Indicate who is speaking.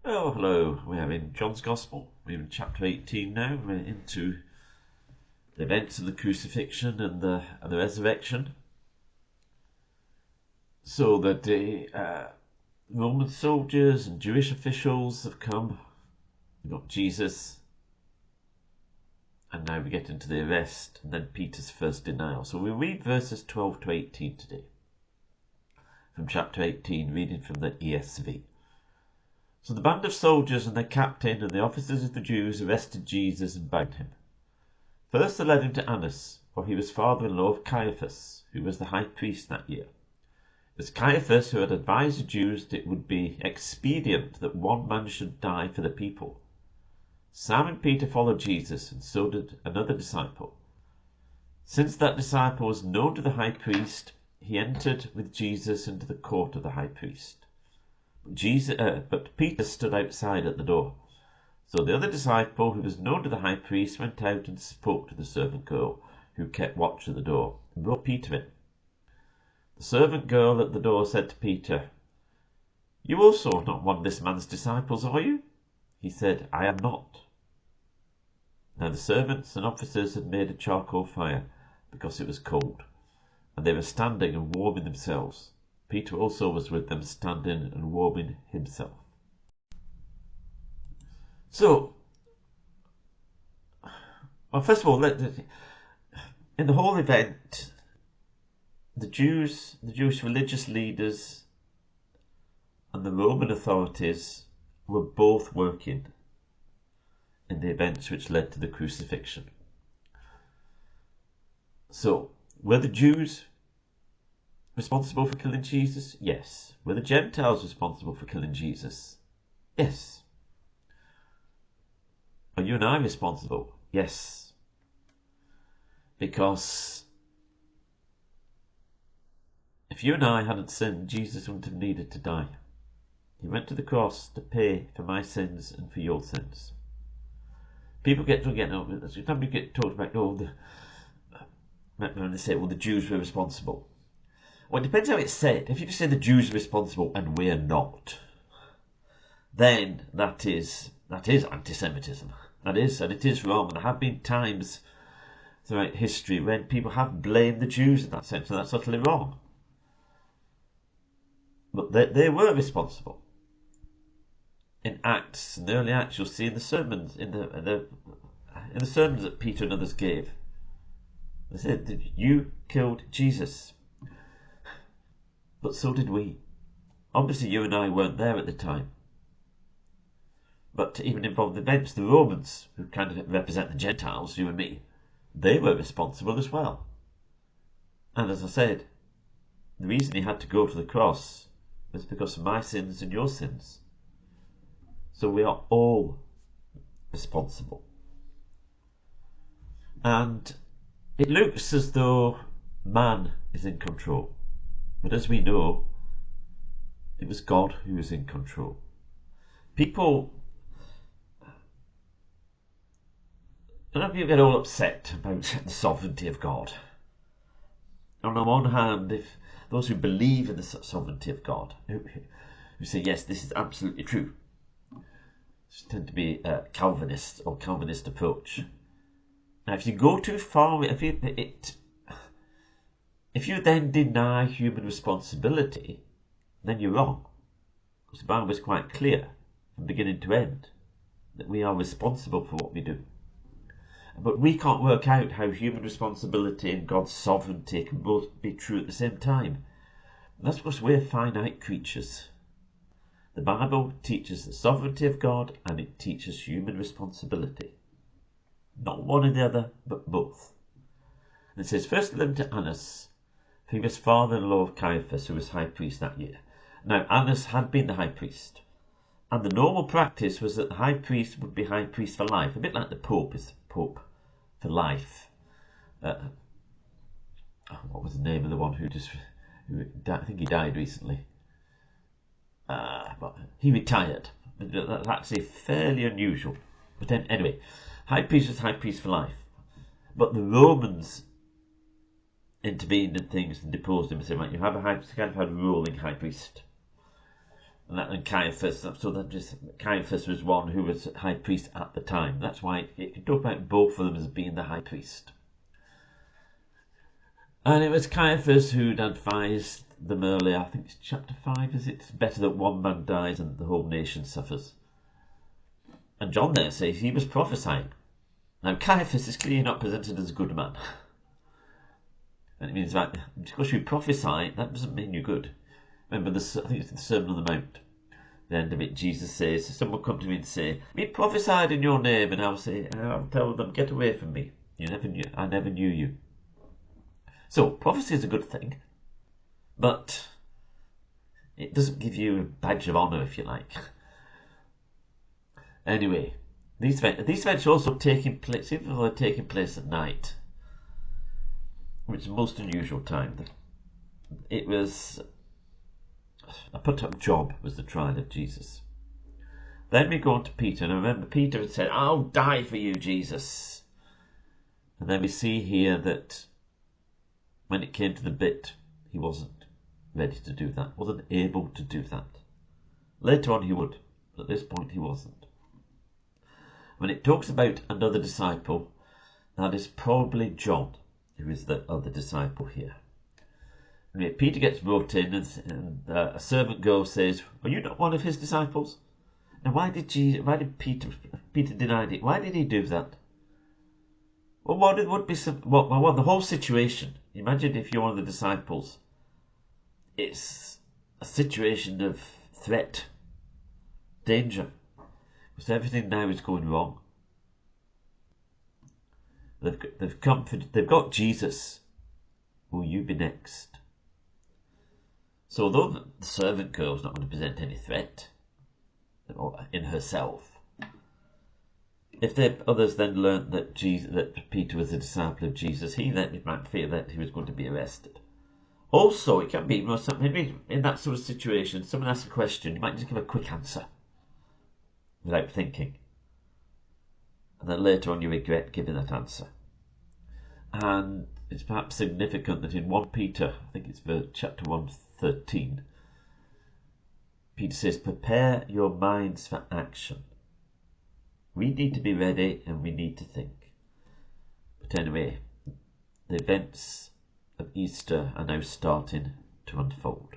Speaker 1: Oh, hello. We are in John's Gospel. We're in chapter 18 now. We're into the events of the crucifixion and the resurrection. So the Roman soldiers and Jewish officials have come. We've got Jesus. And now we get into the arrest and then Peter's first denial. So we read verses 12 to 18 today. From chapter 18, reading from the ESV. So the band of soldiers and their captain and the officers of the Jews arrested Jesus and bound him. First they led him to Annas, for he was father-in-law of Caiaphas, who was the high priest that year. It was Caiaphas who had advised the Jews that it would be expedient that one man should die for the people. Simon Peter followed Jesus, and so did another disciple. Since that disciple was known to the high priest, he entered with Jesus into the court of the high priest. But Peter stood outside at the door. So the other disciple, who was known to the high priest, went out and spoke to the servant girl, who kept watch at the door, and brought Peter in. The servant girl at the door said to Peter, "You also are not one of this man's disciples, are you?" He said, "I am not." Now the servants and officers had made a charcoal fire, because it was cold, and they were standing and warming themselves. Peter also was with them, standing and warming himself. So, well, first of all, in the whole event, the Jewish religious leaders and the Roman authorities were both working in the events which led to the crucifixion. So, were the Jews responsible for killing Jesus? Yes. Were the Gentiles responsible for killing Jesus? Yes. Are you and I responsible? Yes. Because if you and I hadn't sinned, Jesus wouldn't have needed to die. He went to the cross to pay for my sins and for your sins. People get talked about, when they say, well, the Jews were responsible. Well, it depends how it's said. If you just say the Jews are responsible and we're not, then that is anti-Semitism. That is, and it is wrong. And there have been times throughout history when people have blamed the Jews in that sense, and that's utterly wrong. But they were responsible. In Acts, in the early Acts, you'll see in the sermons, in the sermons that Peter and others gave, they said that you killed Jesus. But so did we. Obviously, you and I weren't there at the time. But even involved events, the Romans, who kind of represent the Gentiles, you and me, they were responsible as well. And as I said, the reason he had to go to the cross was because of my sins and your sins. So we are all responsible. And it looks as though man is in control. But as we know, it was God who was in control. People, I don't know if you get all upset about the sovereignty of God. On the one hand, if those who believe in the sovereignty of God, who say, yes, this is absolutely true, tend to be a Calvinist or Calvinist approach. Now, if you go too far, if you then deny human responsibility, then you're wrong. Because the Bible is quite clear, from beginning to end, that we are responsible for what we do. But we can't work out how human responsibility and God's sovereignty can both be true at the same time. And that's because we're finite creatures. The Bible teaches the sovereignty of God and it teaches human responsibility. Not one or the other, but both. And it says, first of them to Annas, he was father-in-law of Caiaphas, who was high priest that year. Now, Annas had been the high priest. And the normal practice was that the high priest would be high priest for life, a bit like the Pope is Pope for life. What was the name of the one who I think he died recently. But he retired. That's actually fairly unusual. But anyway, high priest was high priest for life. But the Romans intervened in things and deposed him and said, right, you have a ruling high priest. And Caiaphas, so that just Caiaphas was one who was high priest at the time. That's why it can talk about both of them as being the high priest. And it was Caiaphas who'd advised them earlier, I think it's chapter 5, is it? It's better that one man dies and the whole nation suffers. And John there says he was prophesying. Now Caiaphas is clearly not presented as a good man. And it means that because you prophesy, that doesn't mean you're good. Remember, I think it's the Sermon on the Mount. At the end of it, Jesus says, someone come to me and say, we prophesied in your name, and I'll tell them, get away from me. I never knew you. So, prophecy is a good thing, but it doesn't give you a badge of honour, if you like. Anyway, these events are also taking place, even though they're taking place at night, which is the most unusual time. It was a put-up job, was the trial of Jesus. Then we go on to Peter, and I remember Peter had said, I'll die for you, Jesus. And then we see here that when it came to the bit, he wasn't ready to do that, wasn't able to do that. Later on he would, but at this point he wasn't. When it talks about another disciple, that is probably John, who is the other disciple here. And Peter gets brought in, and a servant girl says, are you not one of his disciples? Now why did Peter denied it? Why did he do that? Well, the whole situation. Imagine if you're one of the disciples. It's a situation of threat, danger, because everything now is going wrong. They've got Jesus. Will you be next? So although the servant girl is not going to present any threat in herself, if the others then learnt that Peter was a disciple of Jesus, he then might fear that he was going to be arrested. Also, it can be maybe in that sort of situation, someone asks a question, you might just give a quick answer without thinking, and then later on you regret giving that answer. And it's perhaps significant that in 1 Peter, I think it's chapter 1:13, Peter says, prepare your minds for action. We need to be ready and we need to think. But anyway, the events of Easter are now starting to unfold.